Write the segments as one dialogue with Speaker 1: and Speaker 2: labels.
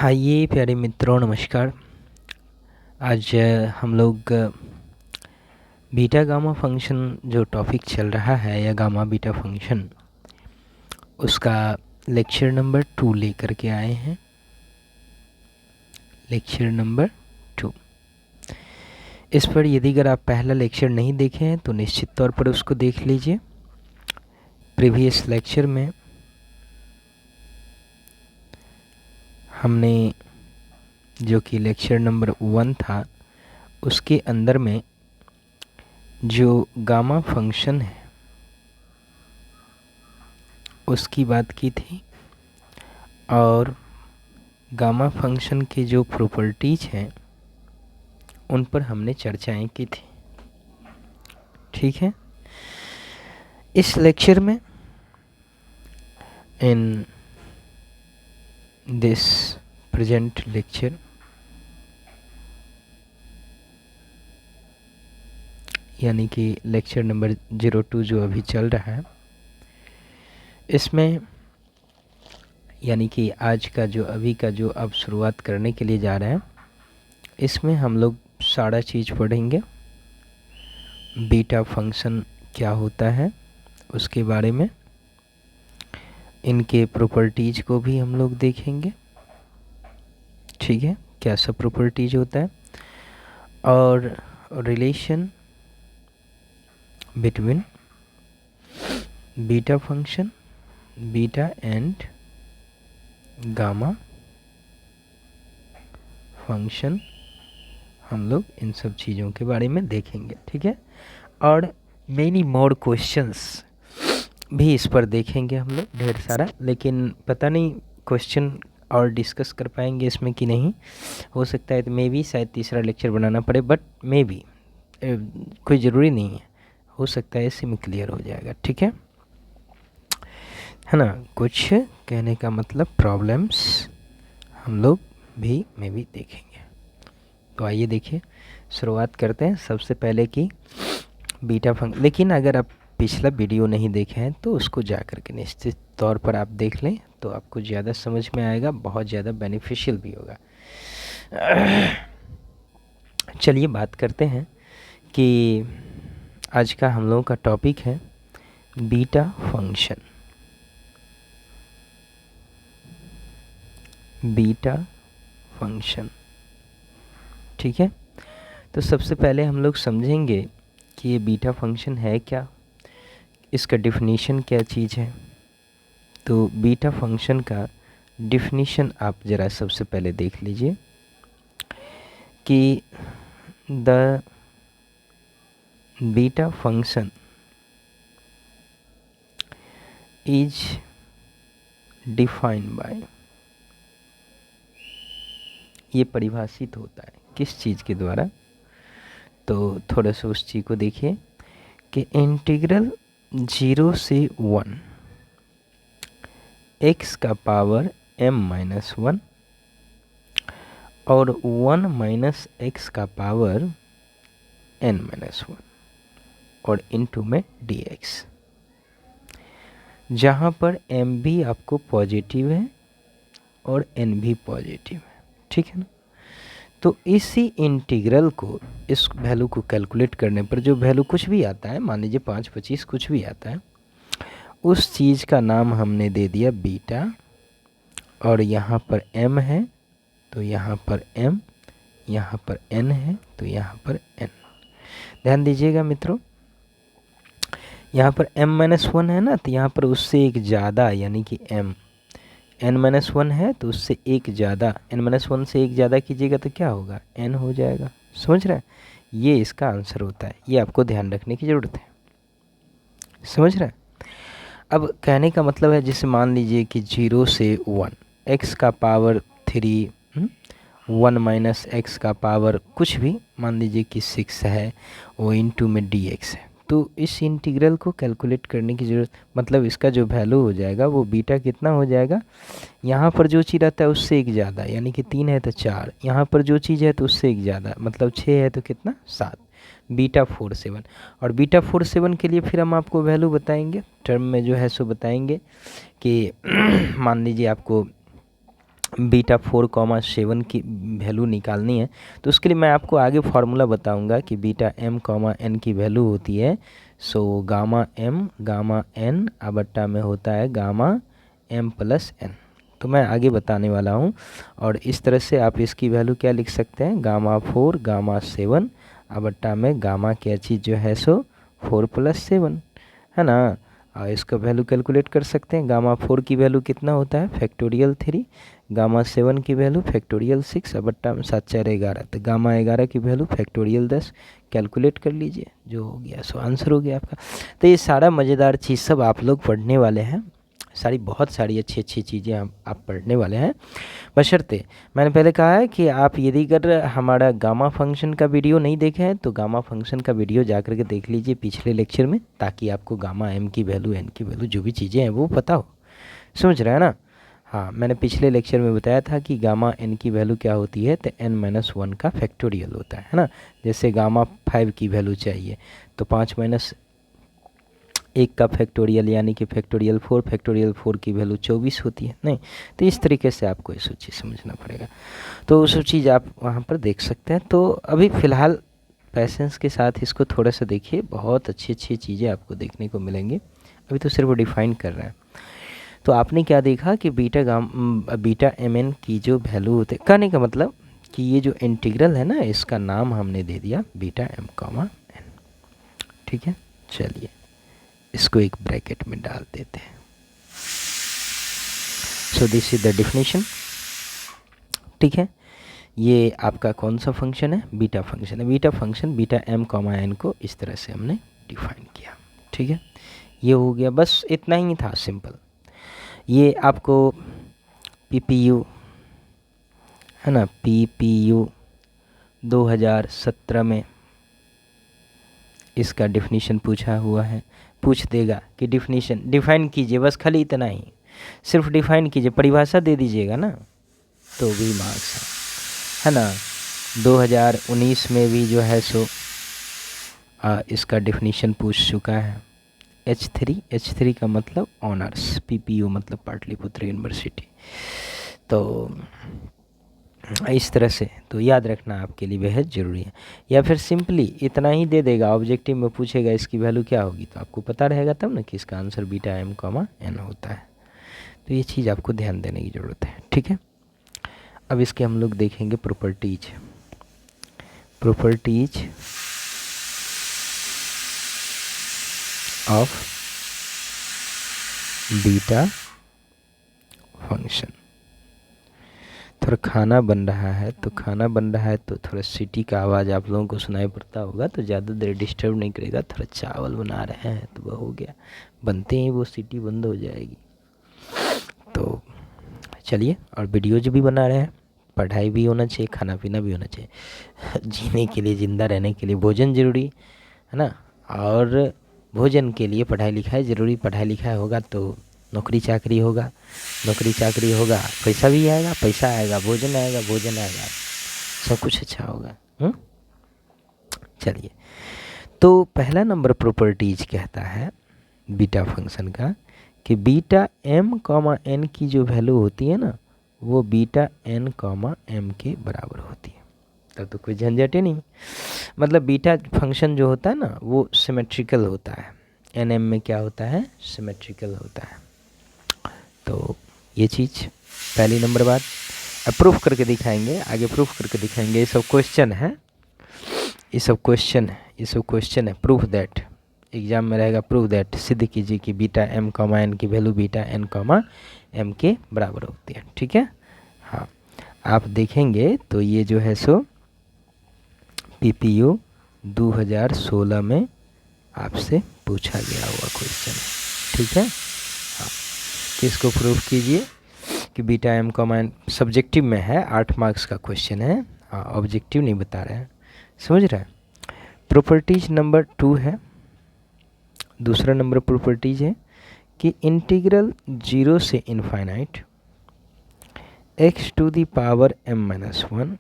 Speaker 1: आइए प्यारे मित्रों, नमस्कार। आज हम लोग बीटा गामा फंक्शन जो टॉपिक चल रहा है या गामा बीटा फंक्शन, उसका लेक्चर नंबर 2 लेकर के आए हैं। Lecture number 2। इस पर यदि अगर आप पहला लेक्चर नहीं देखे हैं तो निश्चित तौर पर उसको देख लीजिए। प्रीवियस लेक्चर में हमने जो कि लेक्चर नंबर 1 था, उसके अंदर में जो गामा फंक्शन है उसकी बात की थी और गामा फंक्शन के जो प्रॉपर्टीज हैं उन पर हमने चर्चाएं की थी। ठीक है, इस लेक्चर में इन दिस प्रेजेंट लेक्चर यानी कि लेक्चर नंबर 02 जो अभी चल रहा है, इसमें यानी कि आज का जो अभी का जो अब शुरुआत करने के लिए जा रहे हैं, इसमें हम लोग सारा चीज़ पढ़ेंगे। बीटा फंक्शन क्या होता है उसके बारे में, इनके प्रॉपर्टीज को भी हम लोग देखेंगे। ठीक है, क्या सब प्रॉपर्टीज होता है और relation between beta function, beta and gamma function, हम लोग इन सब चीज़ों के बारे में देखेंगे। ठीक है, और मेनी मोर क्वेश्चंस भी इस पर देखेंगे हम लोग, ढेर सारा। लेकिन पता नहीं क्वेश्चन और डिस्कस कर पाएंगे इसमें कि नहीं, हो सकता है तो मे बी शायद तीसरा लेक्चर बनाना पड़े, बट मे बी कोई ज़रूरी नहीं है, हो सकता है इससे में क्लियर हो जाएगा। ठीक है ना। कुछ कहने का मतलब प्रॉब्लम्स हम लोग भी मे बी देखेंगे। तो आइए देखिए, शुरुआत करते हैं सबसे पहले कि बीटा फंक्शन। लेकिन अगर आप पिछला वीडियो नहीं देखे हैं तो उसको जा कर के निश्चित तौर पर आप देख लें तो आपको ज़्यादा समझ में आएगा, बहुत ज़्यादा बेनिफिशियल भी होगा। चलिए बात करते हैं कि आज का हम लोगों का टॉपिक है बीटा फंक्शन। बीटा फंक्शन, ठीक है। तो सबसे पहले हम लोग समझेंगे कि ये बीटा फंक्शन है क्या, इसका डिफिनीशन क्या चीज़ है। तो बीटा फंक्शन का डिफिनीशन आप ज़रा सबसे पहले देख लीजिए कि the beta function is defined by, ये परिभाषित होता है किस चीज़ के द्वारा। तो थोड़ा सा उस चीज़ को देखिए कि इंटीग्रल 0 से 1 x का पावर m-1 और 1 माइनस एक्स का पावर n-1 और इनटू में dx, जहाँ पर m भी आपको पॉजिटिव है और n भी पॉजिटिव है। ठीक है ना। तो इसी इंटीग्रल को, इस वैल्यू को कैलकुलेट करने पर जो वैल्यू कुछ भी आता है, मान लीजिए 5, 25 कुछ भी आता है, उस चीज़ का नाम हमने दे दिया बीटा। और यहाँ पर m है तो यहाँ पर m, यहाँ पर n है तो यहाँ पर n। ध्यान दीजिएगा मित्रों, यहाँ पर m-1 है ना, तो यहाँ पर उससे एक ज़्यादा यानी कि m, n-1 है तो उससे एक ज़्यादा, n-1 से एक ज़्यादा कीजिएगा तो क्या होगा, n हो जाएगा। समझ रहे हैं, ये इसका आंसर होता है, ये आपको ध्यान रखने की ज़रूरत है। समझ रहे हैं। अब कहने का मतलब है, जैसे मान लीजिए कि 0 से 1 x का पावर 3, 1 माइनस एक्स का पावर कुछ भी, मान लीजिए कि 6 है, वो इनटू में dx है। तो इस इंटीग्रल को कैलकुलेट करने की ज़रूरत, मतलब इसका जो वैल्यू हो जाएगा वो बीटा कितना हो जाएगा, यहाँ पर जो चीज़ रहता है उससे एक ज़्यादा, यानी कि 3 है तो 4, यहाँ पर जो चीज़ है तो उससे एक ज़्यादा, मतलब 6 है तो कितना, 7, बीटा 47। और बीटा 47 के लिए फिर हम आपको वैल्यू बताएंगे, टर्म में जो है सो बताएंगे कि मान लीजिए आपको बीटा 4,7 की वैल्यू निकालनी है, तो उसके लिए मैं आपको आगे फार्मूला बताऊंगा कि बीटा m, n की वैल्यू होती है सो गामा n बट्टा में होता है गामा m प्लस n। तो मैं आगे बताने वाला हूँ। और इस तरह से आप इसकी वैल्यू क्या लिख सकते हैं, गामा 4 गामा 7 बट्टा में गामा क्या चीज़ जो है सो 4 + 7 है ना। और इसका वैल्यू कैलकुलेट कर सकते हैं। गामा 4 की वैल्यू कितना होता है, फैक्टोरियल 3। गामा 7 की वैल्यू फैक्टोरियल 6 बट्टा में 7 4 11। तो गामा 11 की वैल्यू फैक्टोरियल 10। कैलकुलेट कर लीजिए, जो हो गया सो आंसर हो गया आपका। तो ये सारा मज़ेदार चीज़ सब आप लोग पढ़ने वाले हैं, बहुत सारी अच्छी अच्छी चीज़ें आप पढ़ने वाले हैं। बशर्ते मैंने पहले कहा है कि आप यदि अगर हमारा गामा फंक्शन का वीडियो नहीं देखे हैं तो गामा फंक्शन का वीडियो जा कर के देख लीजिए पिछले लेक्चर में, ताकि आपको गामा m की वैल्यू, n की वैल्यू, जो भी चीज़ें हैं वो पता हो। समझ रहे हैं ना। हाँ, मैंने पिछले लेक्चर में बताया था कि गामा n की वैल्यू क्या होती है, तो n-1 का फैक्टोरियल होता है ना। जैसे गामा 5 की वैल्यू चाहिए तो 5 - 1 का फैक्टोरियल यानी कि फैक्टोरियल 4 की वैल्यू 24 होती है। नहीं, तो इस तरीके से आपको ये सब चीज़ समझना पड़ेगा। तो वो सब चीज़ आप वहाँ पर देख सकते हैं। तो अभी फ़िलहाल पैसेंस के साथ इसको थोड़ा सा देखिए, बहुत अच्छी अच्छी चीज़ें आपको देखने को मिलेंगी। अभी तो सिर्फ वो डिफ़ाइन कर रहे हैं। तो आपने क्या देखा कि बीटा mn की जो वैल्यू होते, कहने का मतलब कि ये जो इंटीग्रल है ना, इसका नाम हमने दे दिया बीटा m, n। ठीक है, चलिए इसको एक ब्रैकेट में डाल देते हैं। So this is the definition. ठीक है, ये आपका कौन सा फंक्शन है, बीटा फंक्शन है। Beta function beta m, n को इस तरह से हमने डिफाइन किया। ठीक है, ये हो गया, बस इतना ही था, सिंपल। ये आपको PPU है ना, PPU 2017 में इसका डेफिनेशन पूछा हुआ है। पूछ देगा कि डेफिनेशन डिफाइन कीजिए, बस खाली इतना ही, सिर्फ डिफाइन कीजिए, परिभाषा दे दीजिएगा ना तो भी मार्क्स है ना। 2019 में भी जो है सो इसका डेफिनेशन पूछ चुका है। H3 का मतलब ऑनर्स, PPU मतलब पाटलिपुत्र यूनिवर्सिटी। तो इस तरह से तो याद रखना आपके लिए बेहद ज़रूरी है। या फिर सिंपली इतना ही दे देगा, ऑब्जेक्टिव में पूछेगा इसकी वैल्यू क्या होगी, तो आपको पता रहेगा तब ना कि इसका आंसर बीटा m, n होता है। तो ये चीज़ आपको ध्यान देने की ज़रूरत है। ठीक है, अब इसके हम लोग देखेंगे प्रॉपर्टीज ऑफ बीटा फंक्शन। थोड़ा खाना बन रहा है तो थोड़ा सीटी का आवाज़ आप लोगों को सुनाई पड़ता होगा, तो ज़्यादा देर डिस्टर्ब नहीं करेगा। थोड़ा चावल बना रहे हैं तो वह हो गया, बनते ही वो सीटी बंद हो जाएगी। तो चलिए, और वीडियोज भी बना रहे हैं, पढ़ाई भी होना चाहिए, खाना पीना भी होना चाहिए। जीने के लिए, ज़िंदा रहने के लिए भोजन ज़रूरी है ना, और भोजन के लिए पढ़ाई लिखाई ज़रूरी। पढ़ाई लिखाई होगा तो नौकरी चाकरी होगा, पैसा भी आएगा, भोजन आएगा, सब कुछ अच्छा होगा। चलिए, तो पहला नंबर प्रॉपर्टीज कहता है बीटा फंक्शन का कि बीटा m, n की जो वैल्यू होती है ना, वो बीटा n, m के बराबर होती है। तब तो कोई झंझट ही नहीं। मतलब बीटा फंक्शन जो होता है ना, वो सिमेट्रिकल होता है। nm में क्या होता है, सिमेट्रिकल होता है। तो ये चीज़ पहली नंबर बात। अब प्रूफ करके दिखाएंगे, आगे प्रूफ करके दिखाएंगे। ये सब क्वेश्चन है, प्रूफ दैट, एग्जाम में रहेगा। प्रूफ दैट, सिद्ध कीजिए कि बीटा m, n की वैल्यू बीटा n, m के बराबर होती है। ठीक है, हाँ, आप देखेंगे तो ये जो है सो PPU 2016 में आपसे पूछा गया हुआ क्वेश्चन है। ठीक है, हाँ, किसको प्रूफ कीजिए कि बीटा m, n सब्जेक्टिव में है, 8 मार्क्स का क्वेश्चन है। हाँ, ऑब्जेक्टिव नहीं बता रहे हैं, समझ रहे हैं। प्रॉपर्टीज नंबर 2 है, दूसरा नंबर प्रॉपर्टीज है कि इंटीग्रल 0 से infinite x to the power m-1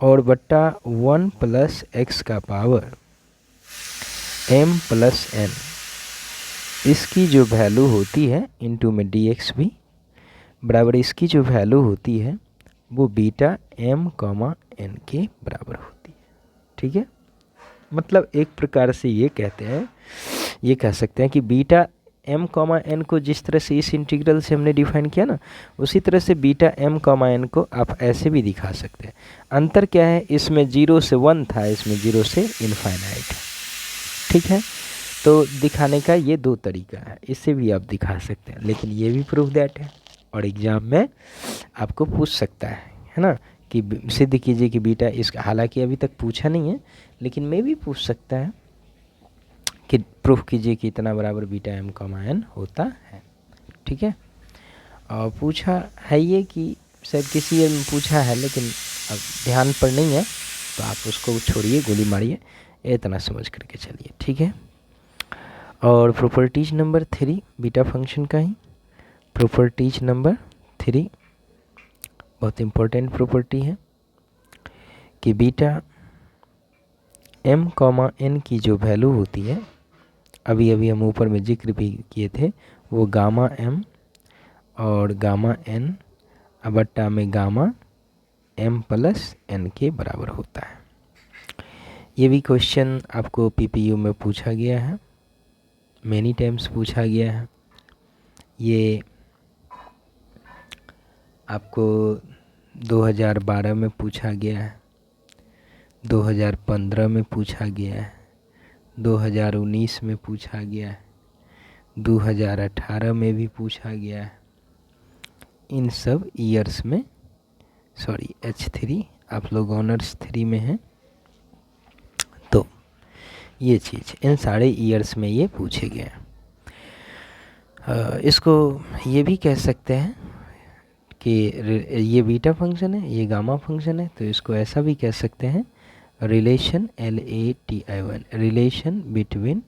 Speaker 1: और बट्टा 1 + x का पावर m + n, इसकी जो वैल्यू होती है इनटू में dx भी बराबर इसकी जो वैल्यू होती है वो बीटा m कॉमा n के बराबर होती है। ठीक है, मतलब एक प्रकार से ये कहते हैं, ये कह सकते हैं कि बीटा m कॉमा n को जिस तरह से इस इंटीग्रल से हमने डिफाइन किया ना, उसी तरह से बीटा m कॉमा n को आप ऐसे भी दिखा सकते हैं। अंतर क्या है, इसमें 0 से 1 था, इसमें 0 से इनफाइनाइट है। ठीक है, तो दिखाने का ये दो तरीका है, इससे भी आप दिखा सकते हैं, लेकिन ये भी प्रूफ दैट है और एग्ज़ाम में आपको पूछ सकता है ना, कि सिद्ध कीजिए कि बीटा इसका, हालांकि अभी तक पूछा नहीं है लेकिन मैं भी पूछ सकता है कि प्रूफ कीजिए कि इतना बराबर बीटा m कॉमा n होता है। ठीक है, और पूछा है ये कि शायद किसी में पूछा है लेकिन अब ध्यान पर नहीं है, तो आप उसको छोड़िए, गोली मारिए, इतना समझ करके चलिए। ठीक है, और प्रॉपर्टीज नंबर 3 बीटा फंक्शन का ही, प्रॉपर्टीज नंबर 3 बहुत इम्पोर्टेंट प्रॉपर्टी है कि बीटा m कॉमा n की जो वैल्यू होती है, अभी अभी हम ऊपर में जिक्र भी किए थे, वो गामा m और गामा n बट्टा में गामा m प्लस n के बराबर होता है। ये भी क्वेश्चन आपको PPU में पूछा गया है, मेनी टाइम्स पूछा गया है। ये आपको 2012 में पूछा गया है, 2015 में पूछा गया है, 2019 में पूछा गया है, 2018 में भी पूछा गया है। इन सब ईयर्स में, सॉरी H3, आप लोग ऑनर्स 3 में हैं, तो ये चीज़ इन सारे ईयर्स में ये पूछे गए हैं। इसको ये भी कह सकते हैं कि ये बीटा फंक्शन है, ये गामा फंक्शन है, तो इसको ऐसा भी कह सकते हैं रिलेशन LATI1, रिलेशन बिटवीन,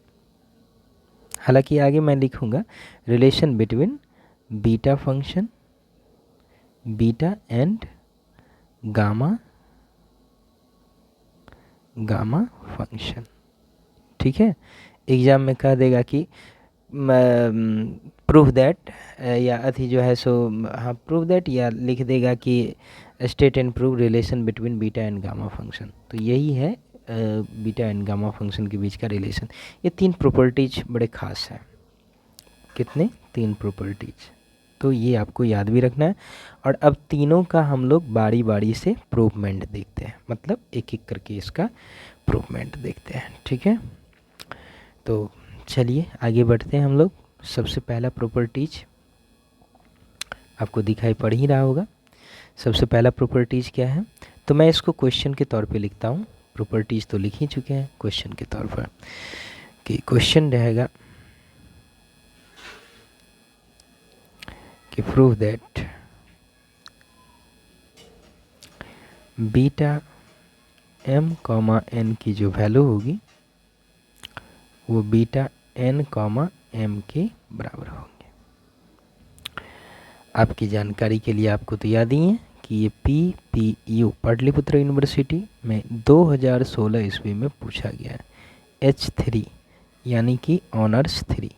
Speaker 1: हालांकि आगे मैं लिखूंगा relation between beta function, beta and gamma function. ठीक है, एग्ज़ाम में कह देगा कि प्रूफ दैट, या अथी जो है सो, हाँ प्रूफ दैट, या लिख देगा कि state and prove relation between beta and gamma function. तो यही है बीटा एंड गामा फंक्शन के बीच का रिलेशन। ये 3 प्रॉपर्टीज बड़े खास हैं। कितने? 3 प्रॉपर्टीज, तो ये आपको याद भी रखना है। और अब तीनों का हम लोग बारी बारी से प्रूवमेंट देखते हैं, मतलब एक एक करके इसका प्रूवमेंट देखते हैं। ठीक है, तो चलिए आगे बढ़ते हैं हम लोग। सबसे पहला प्रॉपर्टीज आपको दिखाई पड़ ही रहा होगा। सबसे पहला प्रॉपर्टीज क्या है, तो मैं इसको क्वेश्चन के तौर पे लिखता हूँ, प्रॉपर्टीज तो लिख ही चुके हैं क्वेश्चन के तौर पर, कि क्वेश्चन रहेगा कि prove that beta m comma n की जो वैल्यू होगी वो बीटा n कॉमा m के बराबर होंगे। आपकी जानकारी के लिए आपको तो याद ही है कि ये PPU पाटलिपुत्र यूनिवर्सिटी में 2016 ईस्वी में पूछा गया है, H3 यानी कि ऑनर्स 3।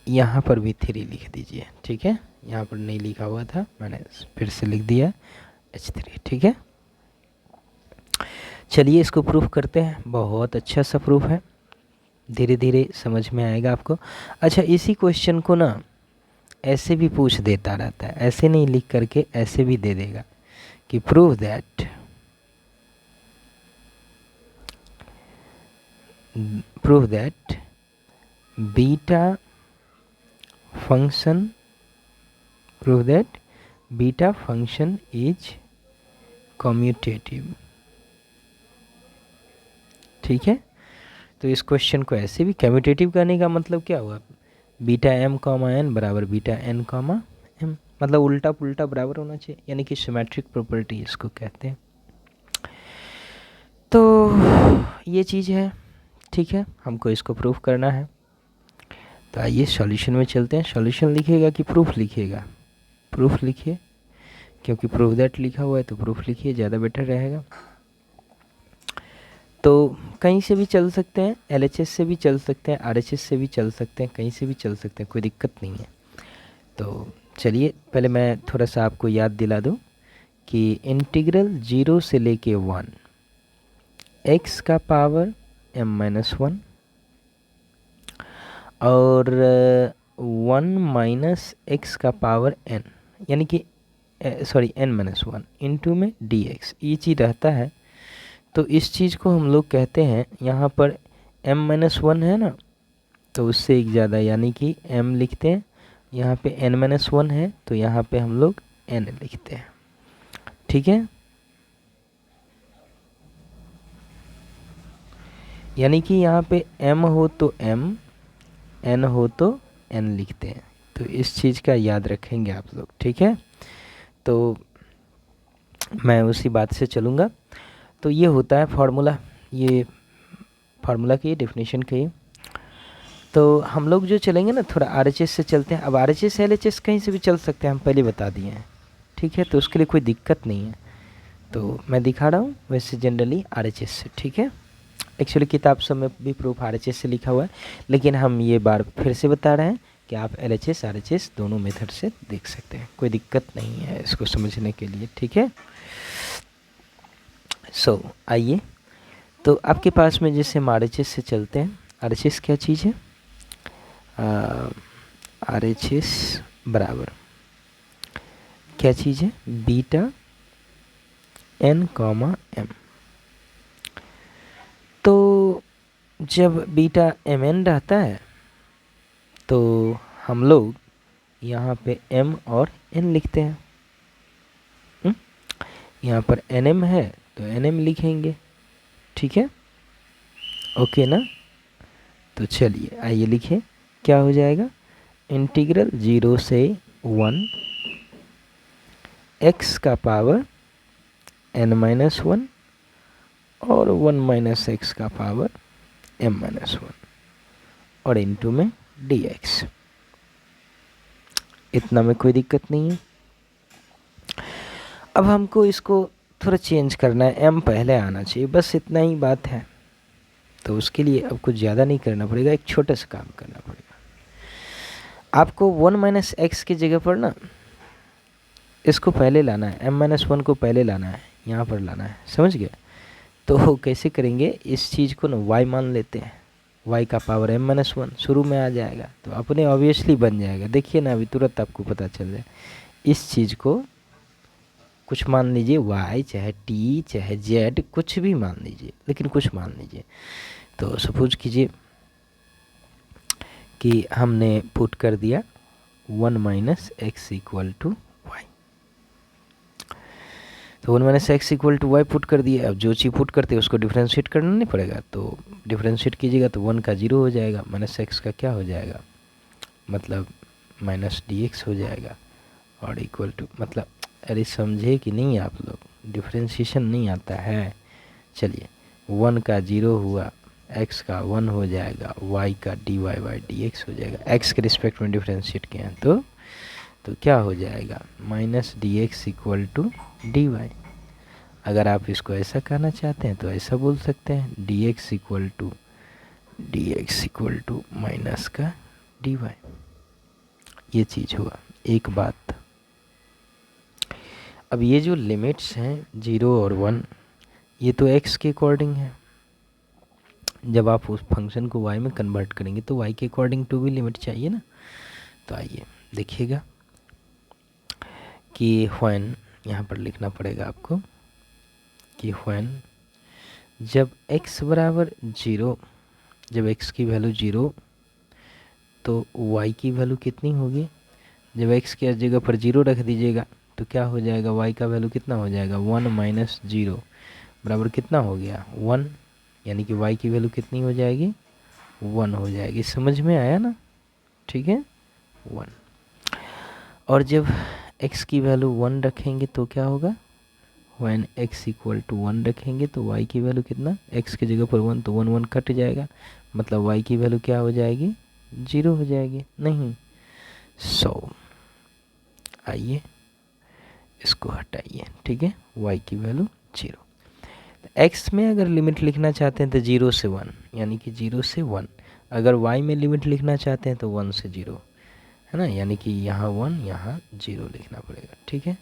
Speaker 1: यहाँ पर भी 3 लिख दीजिए। ठीक है, यहाँ पर नहीं लिखा हुआ था, मैंने फिर से लिख दिया H3। ठीक है, चलिए इसको प्रूफ करते हैं। बहुत अच्छा सा प्रूफ है, धीरे धीरे समझ में आएगा आपको। अच्छा, इसी क्वेश्चन को ना ऐसे भी पूछ देता रहता है, ऐसे नहीं लिख करके ऐसे भी दे देगा कि prove that beta function is commutative. ठीक है, तो इस क्वेश्चन को ऐसे भी, कम्यूटेटिव करने का मतलब क्या हुआ, बीटा m कॉमा n बराबर बीटा n कॉमा m, मतलब उल्टा पुल्टा बराबर होना चाहिए, यानी कि सिमेट्रिक प्रॉपर्टी इसको कहते हैं। तो ये चीज़ है। ठीक है, हमको इसको प्रूफ करना है, तो आइए सॉल्यूशन में चलते हैं। सॉल्यूशन लिखिएगा कि प्रूफ लिखिएगा? प्रूफ लिखिए, क्योंकि प्रूफ दैट लिखा हुआ है तो प्रूफ लिखिए, ज़्यादा बेटर रहेगा। तो कहीं से भी चल सकते हैं, LHS से भी चल सकते हैं, RHS से भी चल सकते हैं, कहीं से भी चल सकते हैं, कोई दिक्कत नहीं है। तो चलिए पहले मैं थोड़ा सा आपको याद दिला दूं कि इंटीग्रल 0 से लेके 1 x का पावर m-1 और 1 माइनस एक्स का पावर n, यानी कि सॉरी n-1 इंटू में dx, ये चीज़ रहता है। तो इस चीज़ को हम लोग कहते हैं, यहाँ पर m-1 है ना, तो उससे एक ज़्यादा यानी कि m लिखते हैं। यहाँ पे n-1 है तो यहाँ पे हम लोग n लिखते हैं, ठीक है। यानी कि यहाँ पे m हो तो m, n हो तो n लिखते हैं। तो इस चीज़ का याद रखेंगे आप लोग, ठीक है। तो मैं उसी बात से चलूँगा। तो ये होता है फार्मूला, ये फार्मूला की डेफिनेशन की। तो हम लोग जो चलेंगे ना थोड़ा आरएचएस से चलते हैं। अब आरएचएस एलएचएस कहीं से भी चल सकते हैं, हम पहले बता दिए हैं, ठीक है। तो उसके लिए कोई दिक्कत नहीं है, तो मैं दिखा रहा हूँ वैसे जनरली आरएचएस से, ठीक है। एक्चुअली किताब सब में भी प्रूफ आरएचएस से लिखा हुआ है, लेकिन हम ये बार फिर से बता रहे हैं कि आप एलएचएस आरएचएस दोनों मेथड से देख सकते हैं, कोई दिक्कत नहीं है इसको समझने के लिए, ठीक है। सो आइए, तो आपके पास में जैसे हम आरएचएस से चलते हैं। आरएचएस क्या चीज़ है? आरएचएस बराबर क्या चीज़ है? Beta n comma m। तो जब बीटा mn रहता है तो हम लोग यहाँ पे m और n लिखते हैं। यहाँ पर nm है तो nm लिखेंगे, ठीक है, ओके ना। तो चलिए आइए लिखें, क्या हो जाएगा? इंटीग्रल 0 से 1 x का पावर n-1 और 1 माइनस एक्स का पावर m-1 और इनटू में dx। इतना में कोई दिक्कत नहीं है। अब हमको इसको थोड़ा चेंज करना है, m पहले आना चाहिए, बस इतना ही बात है। तो उसके लिए अब कुछ ज़्यादा नहीं करना पड़ेगा, एक छोटा सा काम करना पड़ेगा। आपको 1 माइनस एक्स की जगह पर ना इसको पहले लाना है, m-1 को पहले लाना है, यहाँ पर लाना है, समझ गए। तो कैसे करेंगे? इस चीज़ को ना y मान लेते हैं, y का पावर m-1 शुरू में आ जाएगा तो अपने ऑब्वियसली बन जाएगा। देखिए ना, अभी तुरंत आपको पता चल जाए। इस चीज़ को कुछ मान लीजिए, y चाहे t चाहे z कुछ भी मान लीजिए, लेकिन कुछ मान लीजिए। तो सपोज कीजिए कि हमने पुट कर दिया 1 minus x equal to y. तो 1 minus x equal to y put कर दिए। अब जो चीज़ पुट करते हैं उसको डिफ्रेंशिएट करना नहीं पड़ेगा, तो डिफ्रेंशिएट कीजिएगा तो 1 का 0 हो जाएगा, माइनस एक्स का क्या हो जाएगा, मतलब माइनस dx हो जाएगा, और इक्वल टू मतलब, अरे समझे कि नहीं आप लोग? डिफ्रेंशिएशन नहीं आता है। चलिए 1 का 0 हुआ, x का 1 हो जाएगा, y का dy/dx हो जाएगा। x के रिस्पेक्ट में डिफ्रेंशिएट किया है तो क्या हो जाएगा, minus dx equal to dy। अगर आप इसको ऐसा कहना चाहते हैं तो ऐसा बोल सकते हैं, dx इक्वल टू माइनस का dy। ये चीज़ हुआ एक बात। अब ये जो लिमिट्स हैं 0 और 1, ये तो x के अकॉर्डिंग है। जब आप उस फंक्शन को y में कन्वर्ट करेंगे तो y के अकॉर्डिंग टू भी लिमिट चाहिए ना। तो आइए देखिएगा कि व्हेन, यहाँ पर लिखना पड़ेगा आपको कि व्हेन जब x बराबर 0, जब x की वैल्यू 0 तो y की वैल्यू कितनी होगी? जब x की जगह पर 0 रख दीजिएगा तो क्या हो जाएगा, y का वैल्यू कितना हो जाएगा, 1 माइनस 0 बराबर कितना हो गया, 1। यानी कि y की वैल्यू कितनी हो जाएगी, 1 हो जाएगी। समझ में आया ना? ठीक है, 1। और जब x की वैल्यू 1 रखेंगे तो क्या होगा, व्हेन x इक्वल टू 1 रखेंगे तो y की वैल्यू कितना, x की जगह पर 1 तो 1 1 कट जाएगा, मतलब y की वैल्यू क्या हो जाएगी, 0 हो जाएगी नहीं। सो आइए इसको हटाइए, ठीक है, y की वैल्यू 0। x में अगर लिमिट लिखना चाहते हैं तो 0 से 1, यानी कि 0 से 1। अगर y में लिमिट लिखना चाहते हैं तो 1 से 0। है ना, यानी कि यहाँ 1 यहाँ 0 लिखना पड़ेगा, ठीक है।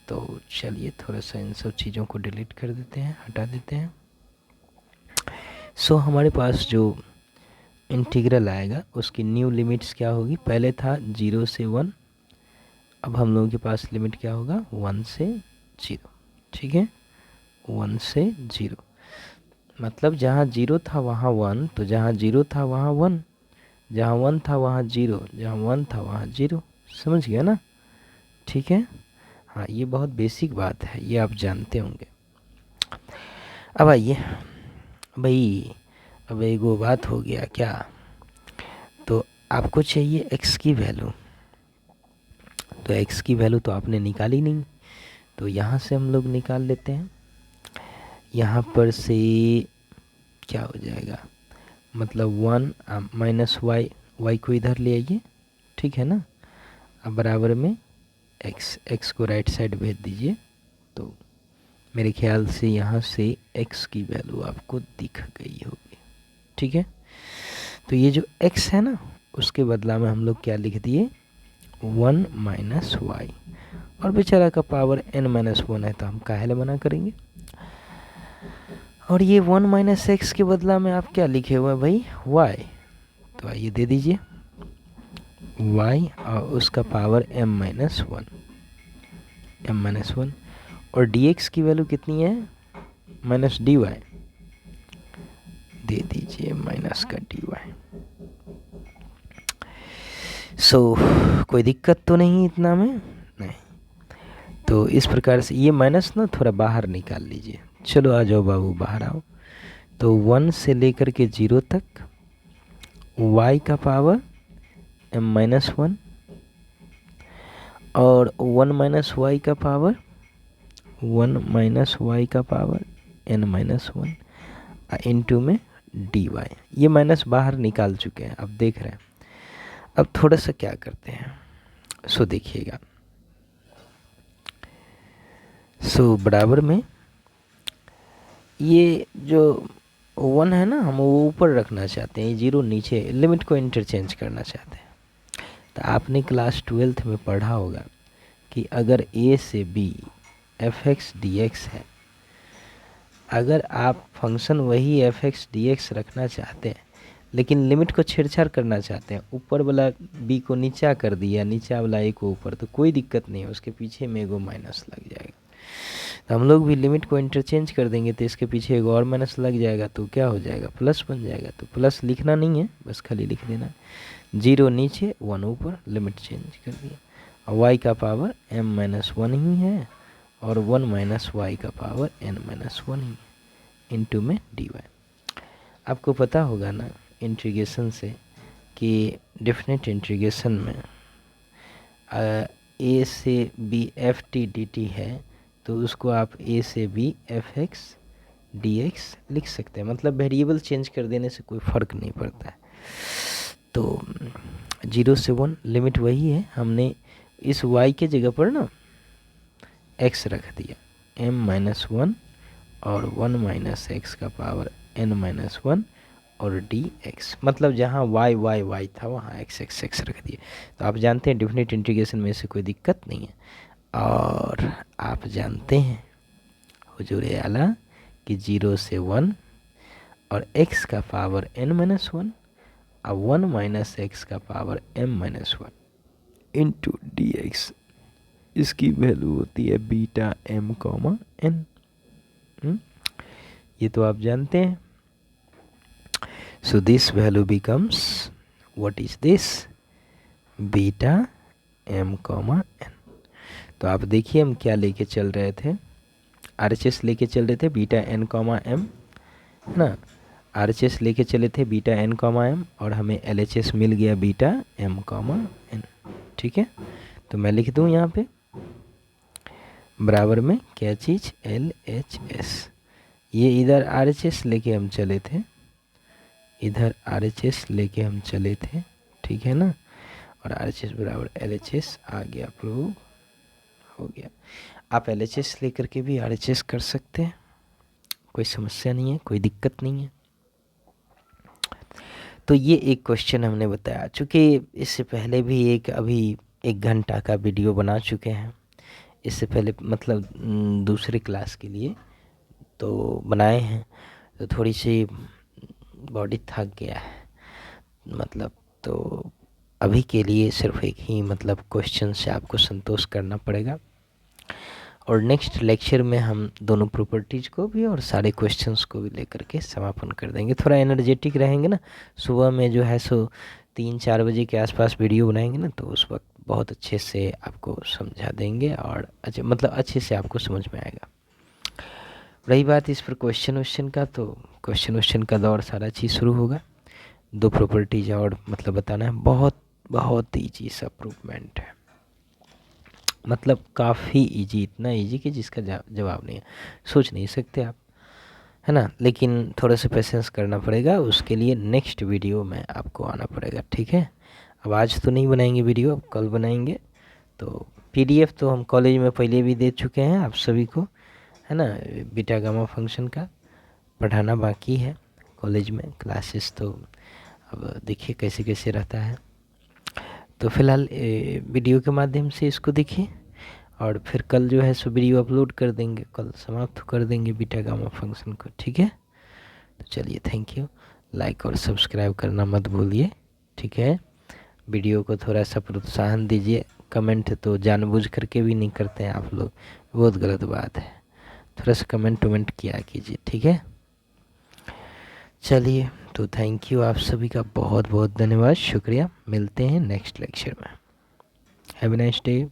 Speaker 1: तो चलिए थोड़ा सा इन सब चीज़ों को डिलीट कर देते हैं, हटा देते हैं। सो हमारे पास जो इंटीग्रल आएगा उसकी न्यू लिमिट्स क्या होगी, पहले था 0 से 1, अब हम लोगों के पास लिमिट क्या होगा 1 से 0, ठीक है, 1 से 0। मतलब जहाँ 0 था वहाँ 1, तो जहाँ 0 था वहाँ 1, जहाँ 1 था वहाँ 0, जहाँ 1 था वहाँ 0, समझ गया ना, ठीक है। हाँ, ये बहुत बेसिक बात है, ये आप जानते होंगे। अब आइए भाई, अब एक वो बात हो गया क्या, तो आपको चाहिए x की वैल्यू, तो x की वैल्यू तो आपने निकाली नहीं, तो यहाँ से हम लोग निकाल लेते हैं। यहाँ पर से क्या हो जाएगा, मतलब 1 माइनस वाई, वाई को इधर ले आइए, ठीक है ना, अब बराबर में x को राइट साइड भेज दीजिए। तो मेरे ख्याल से यहाँ से x की वैल्यू आपको दिख गई होगी, ठीक है। तो ये जो x है ना, उसके बदला में हम लोग क्या लिख दिए 1 माइनस वाई, और बेचारा का पावर n माइनस 1 है तो हम काहे मना करेंगे। और ये 1 माइनस एक्स के बदला में आप क्या लिखे हुए हैं भाई y, तो आइए दे दीजिए y और उसका पावर m माइनस 1, और dx की वैल्यू कितनी है माइनस dy, दे दीजिए माइनस का dy। सो कोई दिक्कत तो नहीं इतना में, नहीं। तो इस प्रकार से ये माइनस ना थोड़ा बाहर निकाल लीजिए, चलो आ जाओ बाबू बाहर आओ। तो 1 से लेकर के 0 तक y का पावर m माइनस 1, और 1 माइनस वाई का पावर 1 माइनस वाई का पावर n माइनस 1 इंटू में dy। ये माइनस बाहर निकाल चुके हैं, अब देख रहे हैं। अब थोड़ा सा क्या करते हैं, सो देखिएगा, सो बराबर में ये जो 1 है ना, हम वो ऊपर रखना चाहते हैं, 0 नीचे, लिमिट को इंटरचेंज करना चाहते हैं। तो आपने क्लास 12th में पढ़ा होगा कि अगर a से b f(x) dx है, अगर आप फंक्शन वही f(x) dx रखना चाहते हैं लेकिन लिमिट को छेड़छाड़ करना चाहते हैं, ऊपर वाला b को नीचा कर दिया, नीचा वाला a को ऊपर, तो कोई दिक्कत नहीं है, उसके पीछे में एगो माइनस लग जाएगा। तो हम लोग भी लिमिट को इंटरचेंज कर देंगे तो इसके पीछे एक और माइनस लग जाएगा, तो क्या हो जाएगा प्लस बन जाएगा। तो प्लस लिखना नहीं है, बस खाली लिख देना 0 नीचे 1 ऊपर, लिमिट चेंज कर दिया। और y का पावर m माइनस 1 ही है, और 1 माइनस वाई का पावर n माइनस 1 ही है, इंटू में dy। आपको पता होगा ना इंटीग्रेशन से कि डेफिनेट इंटीग्रेशन में a से b F T D T है, तो उसको आप a से b F x D x लिख सकते हैं, मतलब वेरिएबल चेंज कर देने से कोई फ़र्क नहीं पड़ता है। तो 0 से 1 लिमिट वही है, हमने इस y के जगह पर ना x रख दिया m माइनस 1, और 1 माइनस एक्स का पावर n माइनस 1 और dx, मतलब जहाँ y था वहाँ x रख दिए। तो आप जानते हैं डेफिनेट इंटीग्रेशन में से कोई दिक्कत नहीं है। और आप जानते हैं हुजूर आला कि 0 से 1 और x का पावर n माइनस 1 और 1 माइनस एक्स का power m minus 1 into D x, इसकी वैल्यू होती है बीटा m कॉमा n। ये तो आप जानते हैं। So this value becomes, what is this, beta m comma n। तो आप देखिए हम क्या लेके चल रहे थे, RHS लेके चल रहे थे बीटा n कॉमा m, है ना, RHS लेके चले थे बीटा n कॉमा m, और हमें LHS मिल गया बीटा m कॉमा n, ठीक है। तो मैं लिख दूँ यहाँ पे बराबर में क्या चीज़ LHS, ये इधर RHS लेके हम चले थे, इधर RHS लेके हम चले थे, ठीक है ना, और RHS बराबर LHS आ गया, प्रूव हो गया। आप LHS लेकर के भी RHS कर सकते हैं, कोई समस्या नहीं है, कोई दिक्कत नहीं है। तो ये एक क्वेश्चन हमने बताया, चूँकि इससे पहले भी एक अभी 1 घंटा का वीडियो बना चुके हैं, इससे पहले मतलब दूसरे क्लास के लिए तो बनाए हैं, तो थोड़ी सी बॉडी थक गया है मतलब, तो अभी के लिए सिर्फ एक ही मतलब क्वेश्चन से आपको संतोष करना पड़ेगा, और नेक्स्ट लेक्चर में हम दोनों प्रॉपर्टीज़ को भी और सारे क्वेश्चंस को भी लेकर के समापन कर देंगे। थोड़ा एनर्जेटिक रहेंगे ना, सुबह में जो है सो 3-4 बजे के आसपास वीडियो बनाएंगे ना, तो उस वक्त बहुत अच्छे से आपको समझा देंगे और अच्छे से आपको समझ में आएगा। रही बात इस पर क्वेश्चन का, तो क्वेश्चन का दौर सारा चीज़ शुरू होगा। 2 प्रॉपर्टीज और मतलब बताना है, बहुत बहुत ईजी सा प्रूवमेंट है, मतलब काफ़ी इजी, इतना इजी कि जिसका जवाब नहीं है, सोच नहीं सकते आप, है ना। लेकिन थोड़ा सा पेशेंस करना पड़ेगा, उसके लिए नेक्स्ट वीडियो में आपको आना पड़ेगा, ठीक है। अब आज तो नहीं बनाएंगे वीडियो, अब कल बनाएंगे। तो पीडीएफ तो हम कॉलेज में पहले भी दे चुके हैं आप सभी को, है ना। बीटा गामा फंक्शन का पढ़ाना बाकी है कॉलेज में, क्लासेस तो अब देखिए कैसे कैसे रहता है। तो फिलहाल वीडियो के माध्यम से इसको देखिए, और फिर कल जो है सो वीडियो अपलोड कर देंगे, कल समाप्त कर देंगे बीटा गामा फंक्शन को, ठीक है। तो चलिए, थैंक यू, लाइक और सब्सक्राइब करना मत भूलिए, ठीक है। वीडियो को थोड़ा सा प्रोत्साहन दीजिए, कमेंट तो जानबूझ करके भी नहीं करते हैं आप लोग, बहुत गलत बात है। थोड़ा सा कमेंट किया कीजिए, ठीक है। चलिए, तो थैंक यू, आप सभी का बहुत बहुत धन्यवाद, शुक्रिया। मिलते हैं नेक्स्ट लेक्चर में। Have a nice day.